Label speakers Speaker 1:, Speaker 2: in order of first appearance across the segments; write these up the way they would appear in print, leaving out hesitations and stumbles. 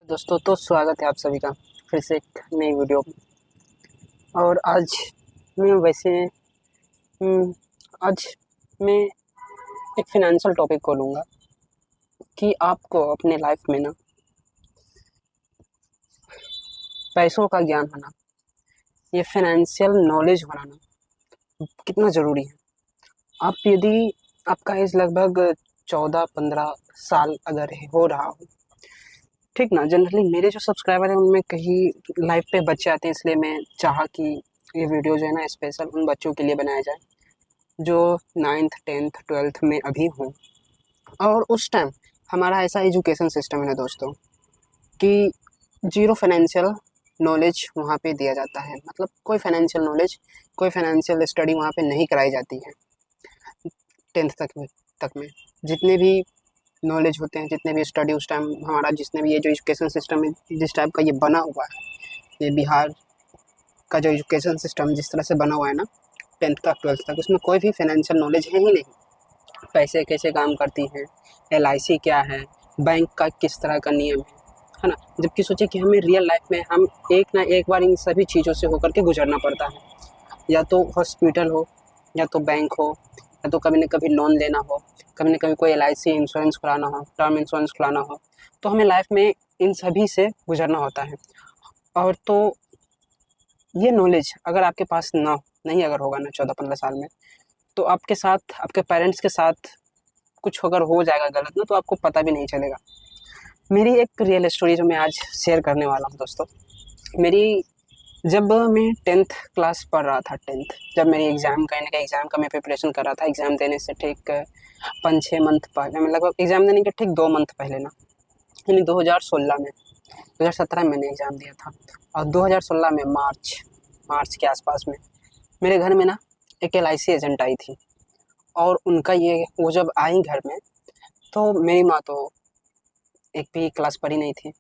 Speaker 1: दोस्तों तो स्वागत है आप सभी का फिर से एक नई वीडियो में। और आज मैं वैसे हम्म, आज मैं एक फिनेंशियल टॉपिक को लूँगा कि आपको अपने लाइफ में ना पैसों का ज्ञान होना, ये फिनेंशियल नॉलेज होना ना कितना ज़रूरी है। आप यदि आपका एज लगभग 14-15 साल अगर हो रहा हो, ठीक ना, जनरली मेरे जो सब्सक्राइबर हैं उनमें कहीं लाइफ पे बच्चे आते हैं, इसलिए मैं चाहा कि ये वीडियो जो है ना स्पेशल उन बच्चों के लिए बनाया जाए जो 9th 10th 12th में अभी हों। और उस टाइम हमारा ऐसा एजुकेशन सिस्टम है ना दोस्तों कि जीरो फाइनेंशियल नॉलेज वहाँ पे दिया जाता है। मतलब कोई फाइनेंशियल नॉलेज, कोई फाइनेंशियल स्टडी वहाँ पे नहीं कराई जाती है 10th तक में जितने भी नॉलेज होते हैं, जितने भी स्टडी उस टाइम हमारा, जिसने भी ये जो एजुकेशन सिस्टम है जिस टाइप का ये बना हुआ है, ये बिहार का जो एजुकेशन सिस्टम जिस तरह से बना हुआ है ना 10th तक 12th तक, उसमें कोई भी फाइनेंशियल नॉलेज है ही नहीं। पैसे कैसे काम करती हैं, LIC क्या है, बैंक का किस तरह का नियम है ना। जबकि सोचे कि हमें रियल लाइफ में हम एक ना एक बार इन सभी चीज़ों से होकर के गुजरना पड़ता है, या तो हॉस्पिटल हो, या तो बैंक हो, या तो कभी न कभी लोन लेना हो, कभी न कभी कोई LIC इंश्योरेंस कराना हो, टर्म इंश्योरेंस कराना हो, तो हमें लाइफ में इन सभी से गुजरना होता है। और तो ये नॉलेज अगर आपके पास ना नहीं अगर होगा ना 14-15 साल में, तो आपके साथ, आपके पेरेंट्स के साथ कुछ अगर हो जाएगा गलत ना, तो आपको पता भी नहीं चलेगा। मेरी एक रियल स्टोरी जो मैं आज शेयर करने वाला हूँ दोस्तों। मेरी जब मैं 10th क्लास पढ़ रहा था, 10th जब मेरी एग्ज़ाम का यानी कि एग्ज़ाम का मैं प्रिपरेशन कर रहा था, एग्ज़ाम देने से ठीक 5-6 मंथ पहले, मैं लगभग एग्ज़ाम देने के ठीक 2 मंथ पहले ना, यानी 2016 में, 2017 में मैंने एग्ज़ाम दिया था, और 2016 में मार्च के आसपास में मेरे घर में ना एक LIC एजेंट आई थी। और उनका ये, वो जब आई घर में, तो मेरी माँ तो एक भी क्लास पढ़ी नहीं थी,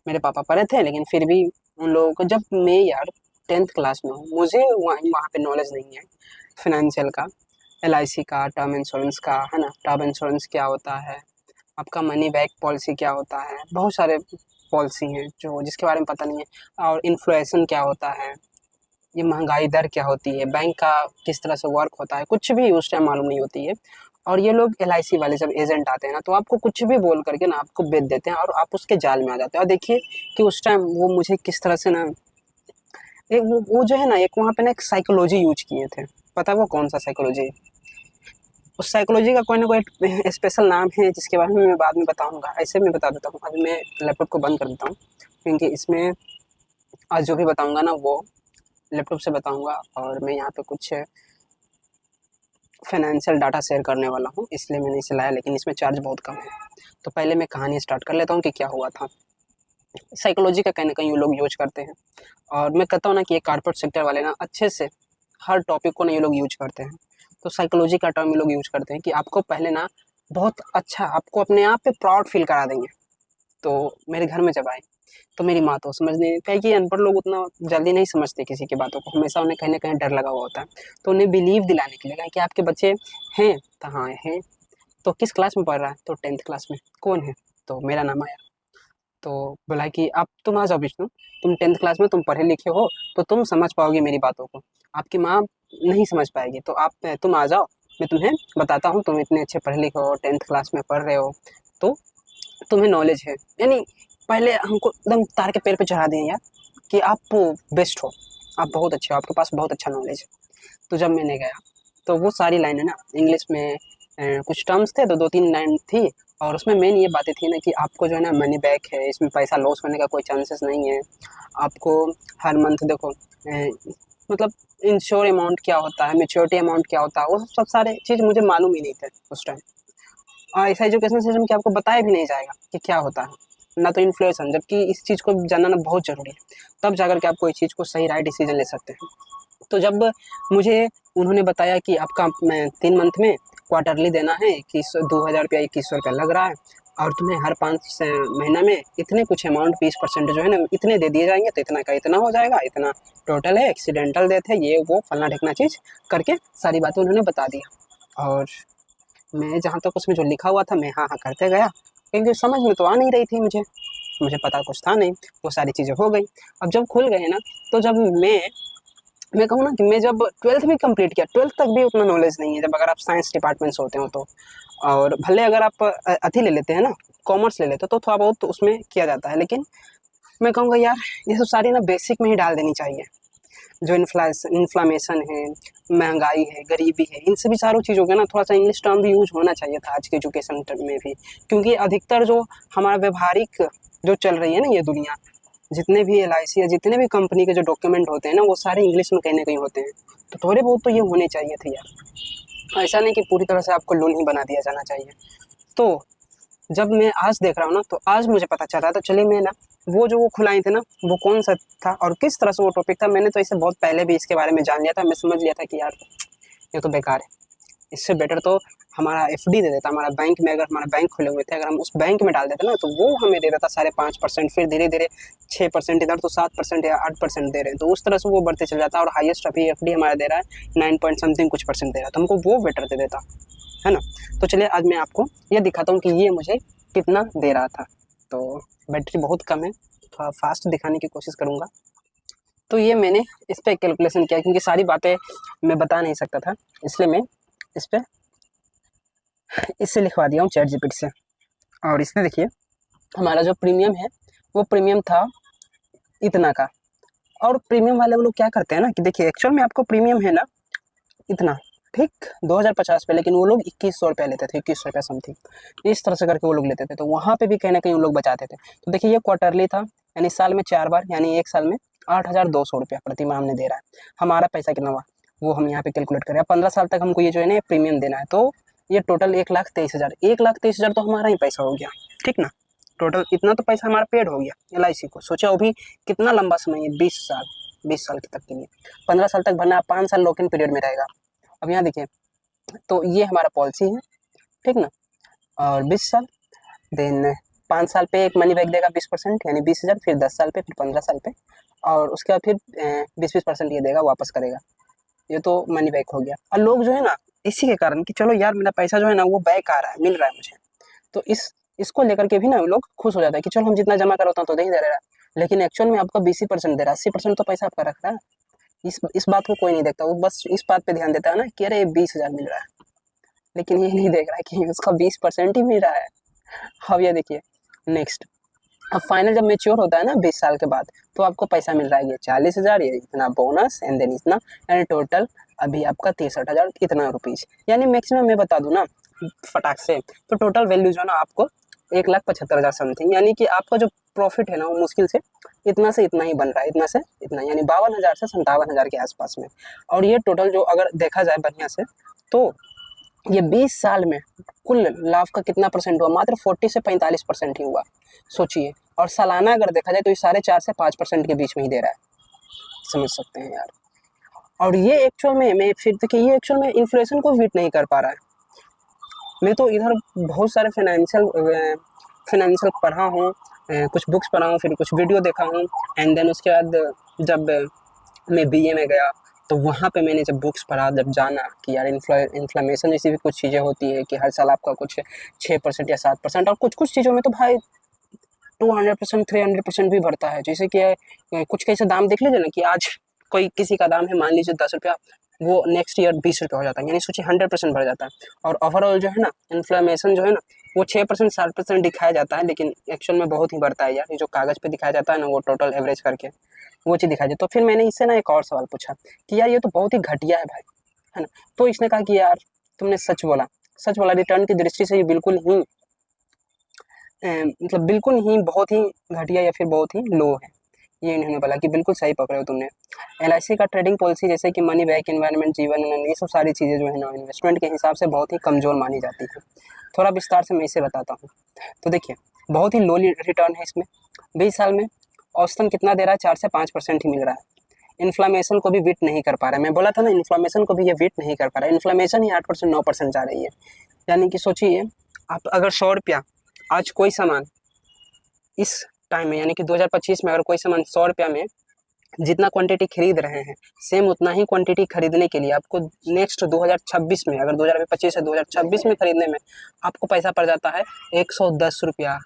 Speaker 1: मेरे पापा पढ़े थे, लेकिन फिर भी उन लोगों को, जब मैं यार 10th क्लास में हूँ, मुझे वहाँ पे नॉलेज नहीं है फिनेंशियल का, LIC का, टर्म इंश्योरेंस का, है ना, टर्म इंश्योरेंस क्या होता है, आपका मनी बैक पॉलिसी क्या होता है, बहुत सारे पॉलिसी हैं जो जिसके बारे में पता नहीं है, और इन्फ्लेशन क्या होता है, ये महंगाई दर क्या होती है, बैंक का किस तरह से वर्क होता है, कुछ भी उस टाइम मालूम नहीं होती है। और ये लोग LIC वाले जब एजेंट आते हैं ना, तो आपको कुछ भी बोल करके ना आपको बेच देते हैं, और आप उसके जाल में आ जाते हैं। और देखिए कि उस टाइम वो मुझे किस तरह से ना, एक वो जो है ना, एक वहाँ पे ना एक साइकोलॉजी यूज किए थे। पता है वो कौन सा साइकोलॉजी? उस साइकोलॉजी का कोई ना कोई स्पेशल नाम है जिसके बारे में मैं बाद में बताऊंगा। ऐसे मैं बता देता हूँ, अभी मैं लैपटॉप को बंद कर देता हूँ, क्योंकि इसमें आज जो भी बताऊंगा ना वो लैपटॉप से बताऊंगा, और मैं यहाँ पे कुछ फाइनेंशियल डाटा शेयर करने वाला हूँ, इसलिए मैंने इसे लाया, लेकिन इसमें चार्ज बहुत कम है। तो पहले मैं कहानी स्टार्ट कर लेता हूँ कि क्या हुआ था। साइकोलॉजी का कहीं ना कहीं ये लोग यूज करते हैं, और मैं कहता हूँ ना कि ये कारपोरेट सेक्टर वाले ना अच्छे से हर टॉपिक को ना ये लोग यूज करते हैं। तो साइकोलॉजी का टर्म ये लोग यूज करते हैं कि आपको पहले ना बहुत अच्छा, आपको अपने आप पे प्राउड फील करा देंगे। तो मेरे घर में जब आए, तो मेरी माँ तो समझने, क्या कि अनपढ़ लोग उतना जल्दी नहीं समझते किसी की बातों को, हमेशा उन्हें कहीं ना कहीं डर लगा हुआ होता है। तो उन्हें बिलीव दिलाने के लिए कहा कि आपके बच्चे हैं, तो हाँ हैं। तो किस क्लास में पढ़ रहा है? तो 10th क्लास में। कौन है? तो मेरा नाम आया। तो बोला कि आप, तुम आ जाओ विष्णु, तुम 10th क्लास में, तुम पढ़े लिखे हो, तो तुम समझ पाओगे मेरी बातों को, आपकी माँ नहीं समझ पाएगी, तो आप, तुम आ जाओ, मैं तुम्हें बताता हूँ, तुम इतने अच्छे पढ़े लिखे हो, 10th क्लास में पढ़ रहे हो, तो तुम्हें नॉलेज है। यानी पहले हमको एकदम तार के पैर पे चढ़ा दिए यार कि आप बेस्ट हो, आप बहुत अच्छे हो, आपके पास बहुत अच्छा नॉलेज है। तो जब मैंने गया, तो वो सारी लाइनें ना इंग्लिश में, कुछ टर्म्स थे तो 2-3 लाइन थी, और उसमें मेन ये बातें थी ना कि आपको जो है ना मनी बैक है, इसमें पैसा लॉस होने का कोई चांसेस नहीं है। आपको हर मंथ देखो, मतलब इंश्योर अमाउंट क्या होता है, मेच्योरिटी अमाउंट क्या होता है, वो सब सारे चीज़ मुझे मालूम ही नहीं थे उस टाइम। और ऐसा एजुकेशन सिस्टम कि आपको बताया भी नहीं जाएगा कि क्या होता है, ना तो इन्फ्लेशन, जबकि इस चीज़ को जानना बहुत ज़रूरी है, तब जाकर के आप कोई चीज़ को सही राइट डिसीजन ले सकते हैं। तो जब मुझे उन्होंने बताया कि आपका 3 मंथ में क्वार्टरली देना है, 2,000 रुपया 2,100 रुपया लग रहा है, और तुम्हें हर 5 महीना में इतने कुछ अमाउंट 20% जो है ना इतने दे दिए जाएंगे, तो इतना का इतना हो जाएगा, इतना टोटल है, एक्सीडेंटल डेथ है, ये वो फलना ढिकना चीज़ करके सारी बातें उन्होंने बता दिया। और मैं जहाँ तक उसमें जो लिखा हुआ था, मैं हाँ हाँ करते गया, क्योंकि समझ में तो आ नहीं रही थी मुझे। मुझे पता कुछ था नहीं, वो सारी चीज़ें हो गई। अब जब खुल गए ना, तो जब मैं कहूँ ना कि मैं जब 12th भी कंप्लीट किया, 12th तक भी उतना नॉलेज नहीं है, जब अगर आप साइंस डिपार्टमेंट से होते हो तो। और भले अगर आप अथी ले लेते हैं ना, कॉमर्स ले लेते हो तो थोड़ा बहुत तो उसमें किया जाता है, लेकिन मैं कहूँगा यार ये सब सारी ना बेसिक में ही डाल देनी चाहिए। जो इन्फ्लामेशन है, महंगाई है, गरीबी है, इन सभी सारों चीज़ों का ना थोड़ा सा इंग्लिश टर्म भी यूज होना चाहिए था आज के एजुकेशन में भी, क्योंकि अधिकतर जो हमारा व्यवहारिक जो चल रही है ना ये दुनिया, जितने भी LIC या जितने भी कंपनी के जो डॉक्यूमेंट होते हैं ना, वो सारे इंग्लिश में कहीं ना कहीं होते हैं। तो थोड़े बहुत तो ये होने चाहिए थे यार, ऐसा नहीं कि पूरी तरह से आपको लोन ही बना दिया जाना चाहिए। तो जब मैं आज देख रहा हूँ ना, तो आज मुझे पता चल रहा था, चलिए मैं ना वो खुलाए थे ना, वो कौन सा था और किस तरह से वो टॉपिक था। मैंने तो इसे बहुत पहले भी इसके बारे में जान लिया था, मैं समझ लिया था कि यार ये तो बेकार है, इससे बेटर तो हमारा FD दे देता। हमारा बैंक में, अगर हमारा बैंक खुले हुए थे, अगर हम उस बैंक में डाल देते ना, तो वो हमें दे देता 5.5%, फिर धीरे धीरे 6%, इधर तो 7% या 8% दे रहे हैं, तो उस तरह से वो बढ़ते चल जाता। और हाईएस्ट अभी FD हमारा दे रहा है 9 पॉइंट समथिंग कुछ % दे रहा है, तो हमको वो बेटर दे देता है ना। तो चलिए आज मैं आपको ये दिखाता हूँ कि ये मुझे कितना दे रहा था। तो बैटरी बहुत कम है, थोड़ा फास्ट दिखाने की कोशिश करूँगा। तो ये मैंने इस पर कैलकुलेशन किया, क्योंकि सारी बातें मैं बता नहीं सकता था, इसलिए मैं इस पर इससे लिखवा दिया हूँ ChatGPT से। और इसमें देखिए हमारा जो प्रीमियम है वो प्रीमियम था इतना का। और प्रीमियम वाले वो लोग क्या करते हैं ना कि देखिए एक्चुअल में आपको प्रीमियम है ना इतना, ठीक 2050 पे, लेकिन वो लोग 2100 रुपया लेते थे, 2100 रुपया समथिंग, इस तरह से करके वो लोग लेते थे। तो वहाँ पे भी कहीं ना कहीं वो लोग बचाते थे। तो देखिए ये क्वार्टरली था, यानी साल में 4 बार, यानी एक साल में 8200 रुपया प्रति माह हमने दे रहा है। हमारा पैसा कितना हुआ वो हम यहाँ पे कैलकुलेट करें। 15 साल तक हमको ये जो है ना प्रीमियम देना है, तो ये टोटल 1,23,000, 1,23,000 तो हमारा ही पैसा हो गया, ठीक ना। टोटल इतना तो पैसा हमारा पेड हो गया LIC को। सोचा वो भी कितना लंबा समय है, 20 साल तक के लिए। 15 साल तक भरना, 5 साल लॉक इन पीरियड में रहेगा। अब यहाँ देखिए, तो ये हमारा पॉलिसी है, ठीक ना। और 20 साल, देन 5 साल पे एक मनी बैक देगा 20%, यानी 20,000, फिर 10 साल पे, फिर 15 साल पे, और उसके बाद फिर 20% ये देगा, वापस करेगा। ये तो मनी बैक हो गया। और लोग जो है ना इसी के कारण कि चलो यार मेरा पैसा जो है ना वो बैक आ रहा है, मिल रहा है मुझे, तो इसको लेकर के भी ना लोग खुश हो जाते हैं कि चलो हम जितना जमा करता हूँ तो नहीं दे रहा है, लेकिन एक्चुअल में आपका 20% दे रहा है, 80% तो पैसा आपका रख रहा है। इस बात को कोई नहीं देखता, वो बस इस बात पे ध्यान देता है ना कि अरे 20,000 मिल रहा है, लेकिन ये नहीं देख रहा है कि उसका 20% ही मिल रहा है। अब ये देखिए नेक्स्ट, अब फाइनल जब मेच्योर होता है ना 20 साल के बाद, तो आपको पैसा मिल रहा है ये 40,000, ये इतना बोनस, एंड देन इतना, यानी टोटल अभी आपका 63,000 इतना रुपीज़। यानी मैक्सिमम मैं बता दूँ ना फटाक से, तो टोटल वैल्यू जो है ना आपको 1,75,000 समथिंग, यानी कि आपका जो प्रॉफिट है ना वो मुश्किल से इतना से इतना ही बन रहा है, इतना से इतना, यानी 52,000 से 57,000 के आसपास में। और ये टोटल जो अगर देखा जाए बढ़िया से, तो ये 20 साल में कुल लाभ का कितना % हुआ, मात्र 40 से 45% ही हुआ, सोचिए। और सालाना अगर देखा जाए तो ये 4.5 से 5% के बीच में ही दे रहा है, समझ सकते हैं यार। और ये एक्चुअल में मैं फिर देखिए ये एक्चुअल में इन्फ्लेशन को बीट नहीं कर पा रहा है। मैं तो इधर बहुत सारे फाइनेंशियल पढ़ा हूँ, कुछ बुक्स पढ़ा हूँ, फिर कुछ वीडियो देखा हूँ, एंड देन उसके बाद जब मैं BA में गया तो वहाँ पे मैंने जब बुक्स पढ़ा, जब जाना कि यार इन्फ्लेमेशन जैसी भी कुछ चीज़ें होती है कि हर साल आपका कुछ 6% या 7%, और कुछ चीज़ों में तो भाई 200%, 300% भी बढ़ता है। जैसे कि कुछ कैसे दाम देख लीजिए ना कि आज कोई किसी का दाम है मान लीजिए 10 रुपया, वो नेक्स्ट ईयर 20 रुपया हो जाता है, यानी सोचिए 100% बढ़ जाता है। और ओवरऑल जो है ना इन्फ्लेमेशन जो है ना वो 6% 7% दिखाया जाता है, लेकिन एक्चुअल में बहुत ही बढ़ता है यार। ये जो कागज़ पे दिखाया जाता है ना वो टोटल एवरेज करके वो चीज़ दिखाई दे। तो फिर मैंने इससे ना एक और सवाल पूछा कि यार ये तो बहुत ही घटिया है भाई, है ना। तो इसने कहा कि यार तुमने सच बोला, रिटर्न की दृष्टि से ये बिल्कुल ही मतलब बिल्कुल ही बहुत ही घटिया या फिर बहुत ही लो है। ये इन्होंने बोला कि बिल्कुल सही पकड़े हो तुमने। LIC का ट्रेडिंग पॉलिसी जैसे कि मनी बैक, इन्वायरमेंट, जीवन, ये सब सारी चीज़ें जो है ना इन्वेस्टमेंट के हिसाब से बहुत ही कमज़ोर मानी जाती है। थोड़ा विस्तार से मैं इसे बताता हूँ। तो देखिए बहुत ही लो रिटर्न है इसमें। 20 साल में औसतन कितना दे रहा है, 4 से 5% ही मिल रहा है। इन्फ्लेमेशन को भी बीट नहीं कर पा रहा है। मैं बोला था ना इन्फ्लेमेशन को भी ये बीट नहीं कर पा रहा है। इन्फ्लेमेशन ही 8% 9% जा रही है। यानी कि सोचिए आप अगर 100 रुपया आज कोई सामान इस टाइम में, यानी कि 2025 में अगर कोई सामान 100 रुपया में जितना क्वांटिटी खरीद रहे हैं, सेम उतना ही क्वांटिटी खरीदने के लिए आपको नेक्स्ट 2026 में, अगर 2025 से 2026 में खरीदने में आपको पैसा पड़ जाता है 110 रुपया,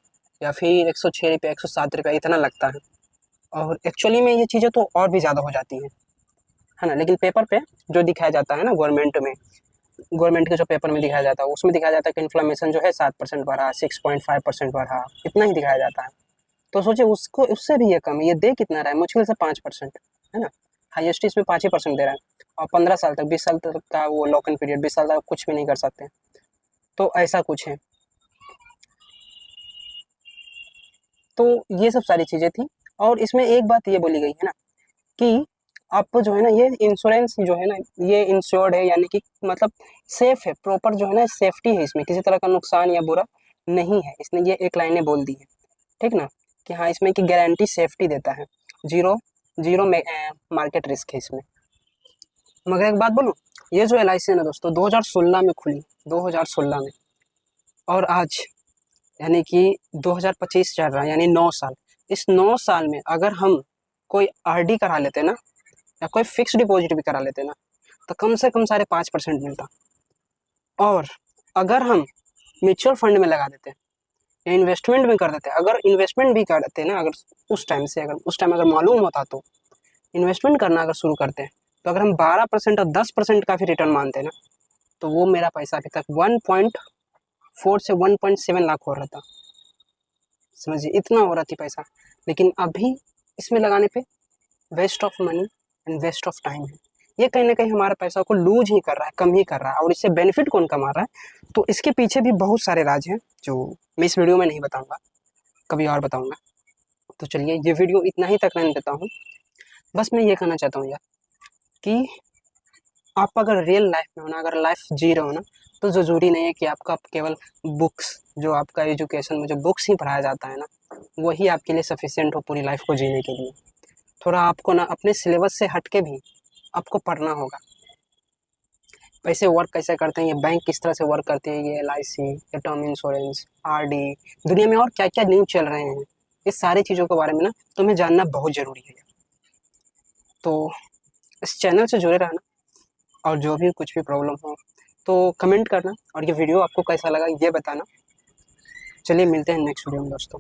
Speaker 1: या फिर 106 रुपया 107 रुपया इतना लगता है, और एक्चुअली में ये चीज़ें तो और भी ज़्यादा हो जाती हैं, है ना। लेकिन पेपर पे जो दिखाया जाता है ना गवर्नमेंट के जो पेपर में दिखाया जाता है उसमें दिखाया जाता है कि इन्फ्लेमेशन जो है 7% बढ़ा, 6.5% बढ़ा, इतना ही दिखाया जाता है। तो सोचिए उसको उससे भी ये कम है, ये दे कितना रहा है, मुश्किल से 5%, है ना। हाईएस्ट इसमें 5% दे रहा है, और 15 साल तक 20 साल तक का वो लॉक इन पीरियड, 20 साल तक कुछ भी नहीं कर सकते। तो ऐसा कुछ है। तो ये सब सारी चीज़ें थी, और इसमें एक बात ये बोली गई है ना कि आपको जो है ना ये इंश्योरेंस जो है ना ये इंश्योर्ड है, यानी कि मतलब सेफ है, प्रॉपर जो है ना सेफ्टी है, इसमें किसी तरह का नुकसान या बुरा नहीं है। इसने ये एक लाइनें बोल दी है, ठीक ना, कि हाँ इसमें की गारंटी सेफ्टी देता है, जीरो जीरो मार्केट रिस्क है इसमें। मगर एक बात बोलूँ, ये जो LIC है ना दोस्तों 2016 में खुली, 2016 में, और आज यानी कि 2025 चल रहा है, यानी 9 साल। इस 9 साल में अगर हम कोई RD करा लेते ना, या कोई फिक्स डिपॉजिट भी करा लेते ना, तो कम से कम 5.5% मिलता। और अगर हम म्यूचुअल फंड में लगा देते या इन्वेस्टमेंट में कर देते, अगर इन्वेस्टमेंट भी करते ना, अगर उस टाइम अगर मालूम होता तो इन्वेस्टमेंट करना अगर शुरू करते हैं, तो अगर हम 12% और 10% का भी रिटर्न मानते ना, तो वो मेरा पैसा अभी तक 1.4 से 1.7 लाख हो रहा था, समझिए इतना हो रहा थी पैसा। लेकिन अभी इसमें लगाने पे waste of money and waste of time है। ये कहीं ना कहीं हमारे पैसा को लूज ही कर रहा है, कम ही कर रहा है, और इससे बेनिफिट कौन कमा रहा है। तो इसके पीछे भी बहुत सारे राज हैं जो मैं इस वीडियो में नहीं बताऊंगा, कभी और बताऊंगा। तो चलिए ये वीडियो इतना ही तक रहने देता हूँ। बस मैं ये कहना चाहता हूँ यार कि आप अगर रियल लाइफ में हो ना, अगर लाइफ जी रहे हो ना, तो ज़रूरी नहीं है कि आपका केवल बुक्स, जो आपका एजुकेशन में जो बुक्स ही पढ़ाया जाता है ना, वही आपके लिए सफिशिएंट हो पूरी लाइफ को जीने के लिए। थोड़ा आपको ना अपने सिलेबस से हट के भी आपको पढ़ना होगा। पैसे वर्क कैसे करते हैं, ये बैंक किस तरह से वर्क करती है, ये LIC, ये टर्म इंश्योरेंस, RD, दुनिया में और क्या क्या न्यूज़ चल रहे हैं, इस सारी चीज़ों के बारे में ना तुम्हें जानना बहुत ज़रूरी है। तो इस चैनल से जुड़े रहना, और जो भी कुछ भी प्रॉब्लम हो तो कमेंट करना, और ये वीडियो आपको कैसा लगा ये बताना। चलिए मिलते हैं नेक्स्ट वीडियो में दोस्तों।